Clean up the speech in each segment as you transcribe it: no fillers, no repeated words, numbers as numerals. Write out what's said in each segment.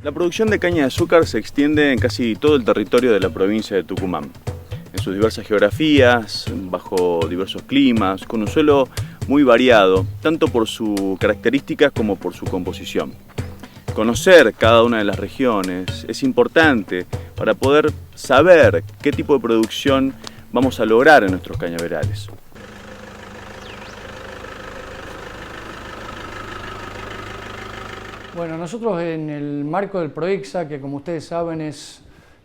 La producción de caña de azúcar se extiende en casi todo el territorio de la provincia de Tucumán, en sus diversas geografías, bajo diversos climas, con un suelo muy variado, tanto por sus características como por su composición. Conocer cada una de las regiones es importante para poder saber qué tipo de producción vamos a lograr en nuestros cañaverales. Bueno, nosotros en el marco del PROICSA, que como ustedes saben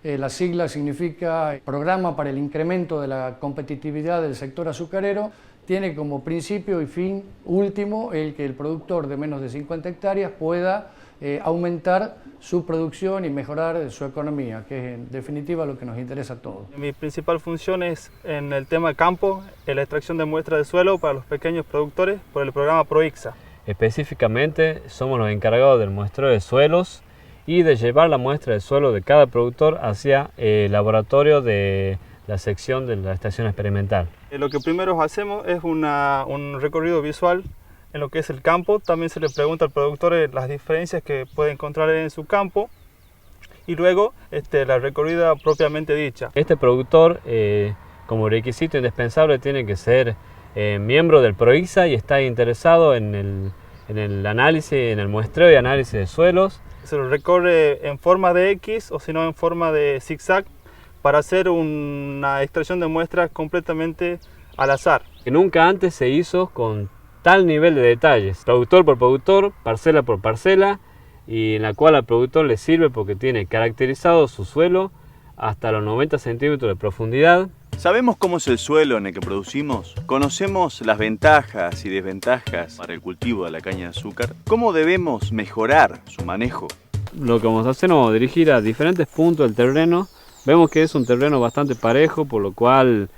la sigla significa Programa para el Incremento de la Competitividad del Sector Azucarero, tiene como principio y fin último el que el productor de menos de 50 hectáreas pueda aumentar su producción y mejorar su economía, que es en definitiva lo que nos interesa a todos. Mi principal función es en el tema campo, en la extracción de muestras de suelo para los pequeños productores por el programa PROICSA. Específicamente somos los encargados del muestreo de suelos y de llevar la muestra de suelo de cada productor hacia el laboratorio de la sección de la estación experimental. Lo que primero hacemos es un recorrido visual en lo que es el campo. También se le pregunta al productor las diferencias que puede encontrar en su campo y luego la recorrida propiamente dicha. Este productor como requisito indispensable tiene que ser miembro del PROICSA y está interesado en el análisis, en el muestreo y análisis de suelos. Se lo recorre en forma de X o si no en forma de zigzag para hacer una extracción de muestras completamente al azar. Que nunca antes se hizo con tal nivel de detalles, productor por productor, parcela por parcela, y en la cual al productor le sirve porque tiene caracterizado su suelo hasta los 90 centímetros de profundidad. ¿Sabemos cómo es el suelo en el que producimos? ¿Conocemos las ventajas y desventajas para el cultivo de la caña de azúcar? ¿Cómo debemos mejorar su manejo? Lo que vamos a hacer es dirigir a diferentes puntos del terreno. Vemos que es un terreno bastante parejo, por lo cual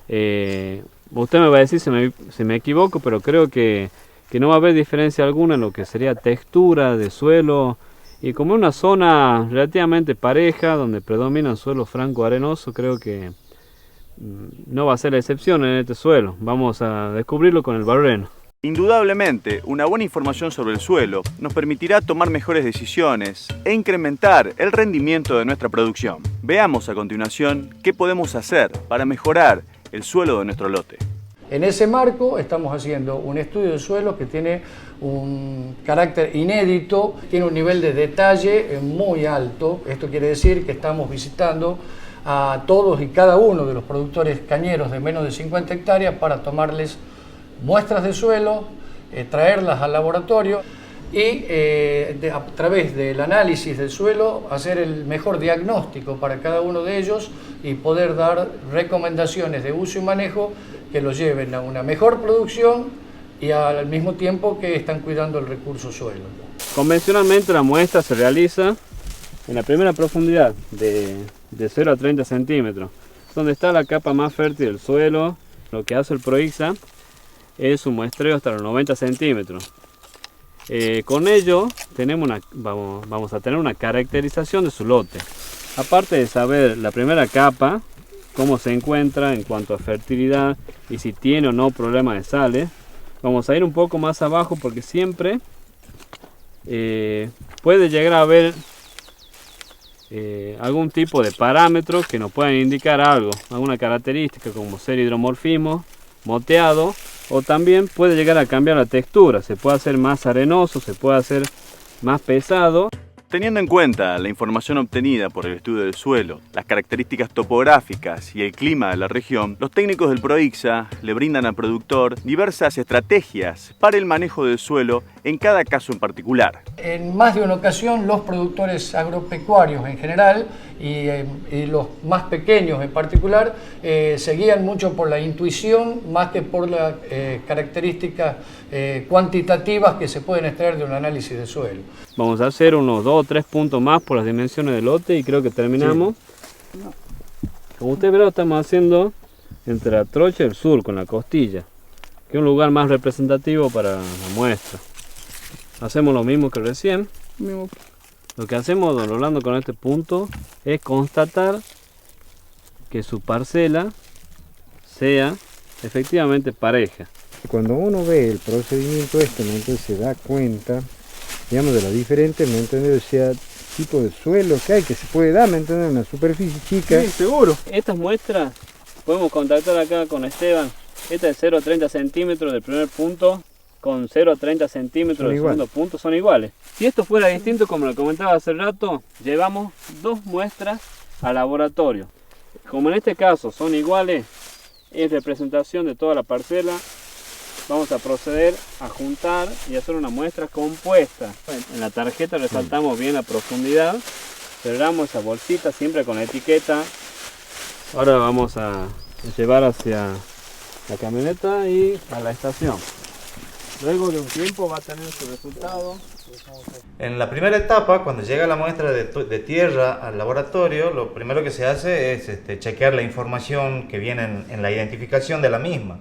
usted me va a decir si me equivoco, pero creo que no va a haber diferencia alguna en lo que sería textura de suelo. Y como es una zona relativamente pareja, donde predominan suelos franco-arenosos, creo que no va a ser la excepción en este suelo. Vamos a descubrirlo con el barreno. Indudablemente, una buena información sobre el suelo nos permitirá tomar mejores decisiones e incrementar el rendimiento de nuestra producción. Veamos a continuación qué podemos hacer para mejorar el suelo de nuestro lote. En ese marco estamos haciendo un estudio de suelo que tiene un carácter inédito, tiene un nivel de detalle muy alto. Esto quiere decir que estamos visitando a todos y cada uno de los productores cañeros de menos de 50 hectáreas para tomarles muestras de suelo, traerlas al laboratorio y a través del análisis del suelo hacer el mejor diagnóstico para cada uno de ellos y poder dar recomendaciones de uso y manejo que los lleven a una mejor producción y al mismo tiempo que están cuidando el recurso suelo. Convencionalmente la muestra se realiza en la primera profundidad de 0 a 30 centímetros, donde está la capa más fértil del suelo. Lo que hace el PROICSA es un muestreo hasta los 90 centímetros. Con ello vamos a tener una caracterización de su lote. Aparte de saber la primera capa, cómo se encuentra en cuanto a fertilidad y si tiene o no problema de sales, vamos a ir un poco más abajo porque siempre puede llegar a haber algún tipo de parámetros que nos puedan indicar alguna característica como ser hidromorfismo, moteado, o también puede llegar a cambiar la textura, se puede hacer más arenoso, se puede hacer más pesado. Teniendo en cuenta la información obtenida por el estudio del suelo, las características topográficas y el clima de la región, los técnicos del PROICSA le brindan al productor diversas estrategias para el manejo del suelo en cada caso en particular. En más de una ocasión, los productores agropecuarios en general y los más pequeños en particular se guían mucho por la intuición más que por las características cuantitativas que se pueden extraer de un análisis de suelo. Vamos a hacer unos 2 o 3 puntos más por las dimensiones del lote y creo que terminamos. Sí. Como usted verá, estamos haciendo entre la trocha y el surco, en la costilla, que es un lugar más representativo para la muestra. Hacemos lo mismo que recién. Lo que hacemos, don Rolando, con este punto es constatar que su parcela sea efectivamente pareja. Cuando uno ve el procedimiento entonces se da cuenta, digamos, de la diferente, ¿me entiendes? O sea, tipo de suelo que hay, que se puede dar, ¿me entiendes? Una superficie chica. Sí, seguro. Estas muestras podemos contactar acá con Esteban. Esta es 0,30 centímetros del primer punto con 0,30 centímetros del segundo punto, son iguales. Si esto fuera distinto, como lo comentaba hace rato, llevamos 2 muestras al laboratorio. Como en este caso son iguales, es representación de toda la parcela, vamos a proceder a juntar y hacer una muestra compuesta. En la tarjeta resaltamos bien la profundidad, cerramos esa bolsita siempre con la etiqueta. Ahora vamos a llevar hacia la camioneta y a la estación. Luego de un tiempo va a tener su resultado. En la primera etapa, cuando llega la muestra de tierra al laboratorio, lo primero que se hace es chequear la información que viene en la identificación de la misma.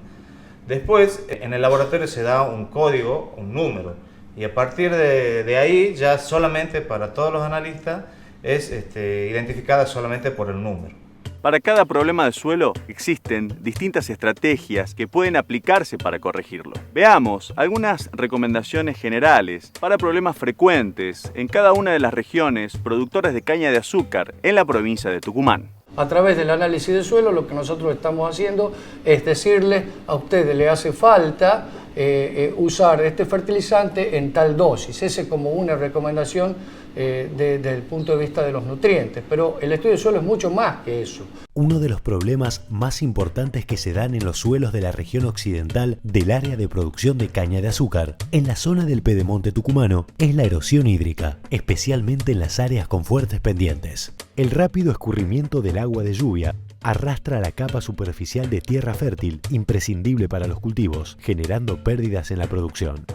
Después, en el laboratorio se da un código, un número, y a partir de ahí ya solamente para todos los analistas es identificada solamente por el número. Para cada problema de suelo existen distintas estrategias que pueden aplicarse para corregirlo. Veamos algunas recomendaciones generales para problemas frecuentes en cada una de las regiones productoras de caña de azúcar en la provincia de Tucumán. A través del análisis de suelo, lo que nosotros estamos haciendo es decirle a ustedes le hace falta usar este fertilizante en tal dosis. Esa es como una recomendación desde el punto de vista de los nutrientes, pero el estudio de suelo es mucho más que eso. Uno de los problemas más importantes que se dan en los suelos de la región occidental del área de producción de caña de azúcar, en la zona del pedemonte tucumano, es la erosión hídrica, especialmente en las áreas con fuertes pendientes. El rápido escurrimiento del agua de lluvia arrastra la capa superficial de tierra fértil, imprescindible para los cultivos, generando pérdidas en la producción.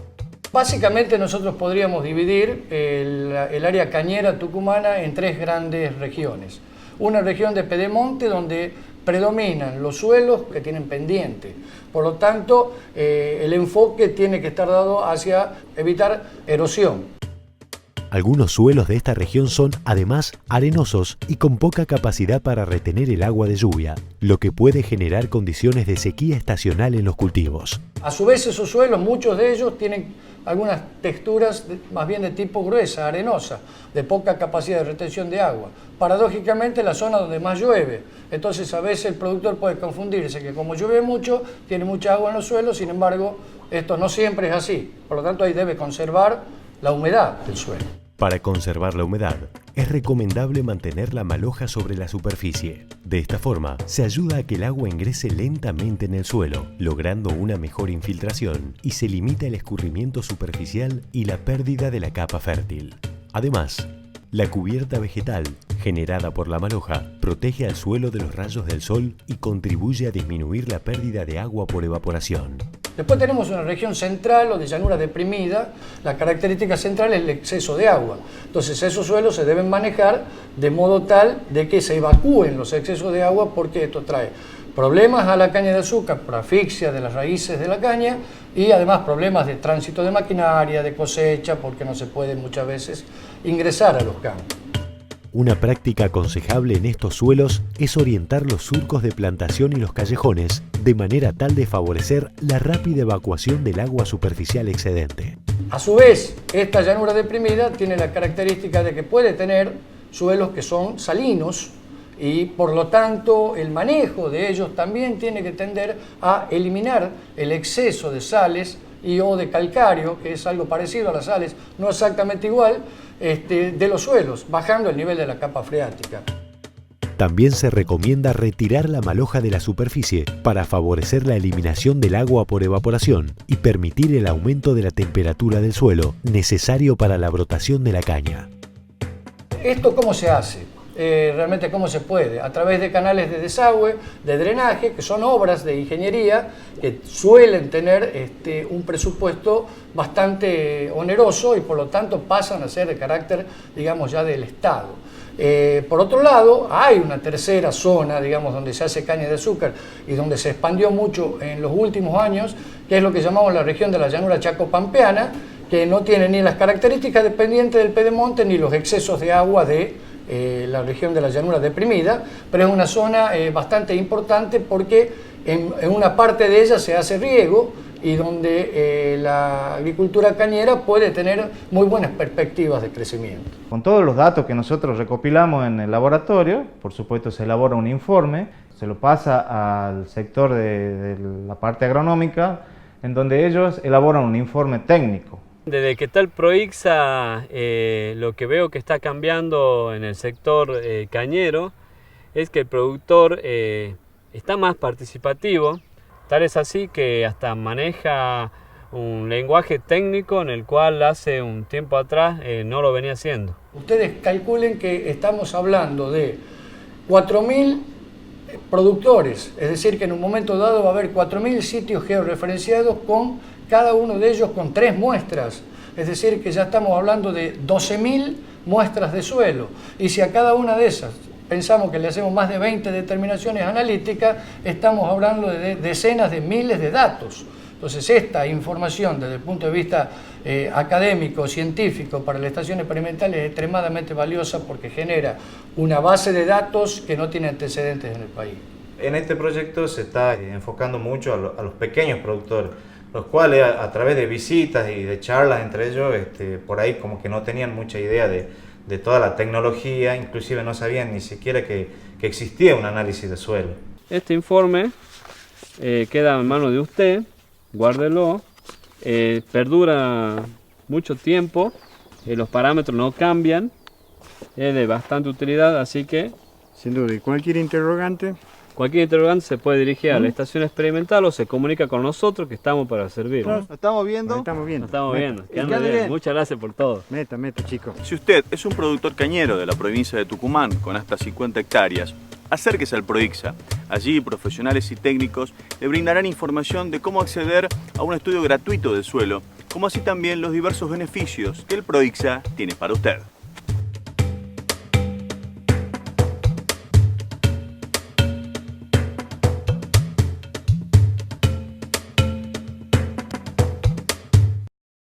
Básicamente nosotros podríamos dividir el área cañera tucumana en 3 grandes regiones. Una región de pedemonte donde predominan los suelos que tienen pendiente. Por lo tanto, el enfoque tiene que estar dado hacia evitar erosión. Algunos suelos de esta región son, además, arenosos y con poca capacidad para retener el agua de lluvia, lo que puede generar condiciones de sequía estacional en los cultivos. A su vez, esos suelos, muchos de ellos tienen algunas texturas más bien de tipo gruesa, arenosa, de poca capacidad de retención de agua. Paradójicamente, la zona donde más llueve. Entonces, a veces el productor puede confundirse que como llueve mucho, tiene mucha agua en los suelos, sin embargo, esto no siempre es así. Por lo tanto, ahí debe conservar la humedad del suelo. Para conservar la humedad, es recomendable mantener la maloja sobre la superficie. De esta forma, se ayuda a que el agua ingrese lentamente en el suelo, logrando una mejor infiltración y se limita el escurrimiento superficial y la pérdida de la capa fértil. Además, la cubierta vegetal, generada por la maloja, protege al suelo de los rayos del sol y contribuye a disminuir la pérdida de agua por evaporación. Después tenemos una región central o de llanura deprimida. La característica central es el exceso de agua. Entonces esos suelos se deben manejar de modo tal de que se evacúen los excesos de agua, porque esto trae problemas a la caña de azúcar por asfixia de las raíces de la caña y además problemas de tránsito de maquinaria, de cosecha, porque no se puede muchas veces ingresar a los campos. Una práctica aconsejable en estos suelos es orientar los surcos de plantación y los callejones de manera tal de favorecer la rápida evacuación del agua superficial excedente. A su vez, esta llanura deprimida tiene la característica de que puede tener suelos que son salinos y por lo tanto el manejo de ellos también tiene que tender a eliminar el exceso de sales y o de calcáreo, que es algo parecido a las sales, no exactamente igual, de los suelos, bajando el nivel de la capa freática. También se recomienda retirar la maloja de la superficie para favorecer la eliminación del agua por evaporación y permitir el aumento de la temperatura del suelo necesario para la brotación de la caña. ¿Esto cómo se hace? Realmente cómo se puede, a través de canales de desagüe, de drenaje, que son obras de ingeniería que suelen tener un presupuesto bastante oneroso y por lo tanto pasan a ser de carácter, digamos, ya del Estado. Por otro lado, hay una tercera zona, digamos, donde se hace caña de azúcar y donde se expandió mucho en los últimos años, que es lo que llamamos la región de la llanura chaco-pampeana, que no tiene ni las características dependientes del pedemonte ni los excesos de agua de la región de la llanura deprimida, pero es una zona bastante importante porque en una parte de ella se hace riego y donde la agricultura cañera puede tener muy buenas perspectivas de crecimiento. Con todos los datos que nosotros recopilamos en el laboratorio, por supuesto se elabora un informe, se lo pasa al sector de la parte agronómica, en donde ellos elaboran un informe técnico. Desde que está el Proixa, lo que veo que está cambiando en el sector cañero es que el productor está más participativo, tal es así que hasta maneja un lenguaje técnico en el cual hace un tiempo atrás no lo venía haciendo. Ustedes calculen que estamos hablando de 4.000 productores, es decir que en un momento dado va a haber 4.000 sitios georreferenciados con cada uno de ellos con 3 muestras, es decir que ya estamos hablando de 12.000 muestras de suelo, y si a cada una de esas pensamos que le hacemos más de 20 determinaciones analíticas, estamos hablando de decenas de miles de datos. Entonces esta información desde el punto de vista académico, científico para la estación experimental es extremadamente valiosa porque genera una base de datos que no tiene antecedentes en el país. En este proyecto se está enfocando mucho a los pequeños productores, los cuales a través de visitas y de charlas entre ellos, por ahí como que no tenían mucha idea de toda la tecnología, inclusive no sabían ni siquiera que existía un análisis de suelo. Este informe queda en manos de usted, guárdelo, perdura mucho tiempo, los parámetros no cambian, es de bastante utilidad, así que Sin duda, y cualquier interrogante, se puede dirigir a la estación experimental o se comunica con nosotros que estamos para servir. ¿Nos estamos viendo? nos estamos viendo. Nos estamos Meta, viendo. Que ande bien. Muchas gracias por todo. Meta, chicos. Si usted es un productor cañero de la provincia de Tucumán con hasta 50 hectáreas, acérquese al Proixa. Allí profesionales y técnicos le brindarán información de cómo acceder a un estudio gratuito del suelo, como así también los diversos beneficios que el Proixa tiene para usted.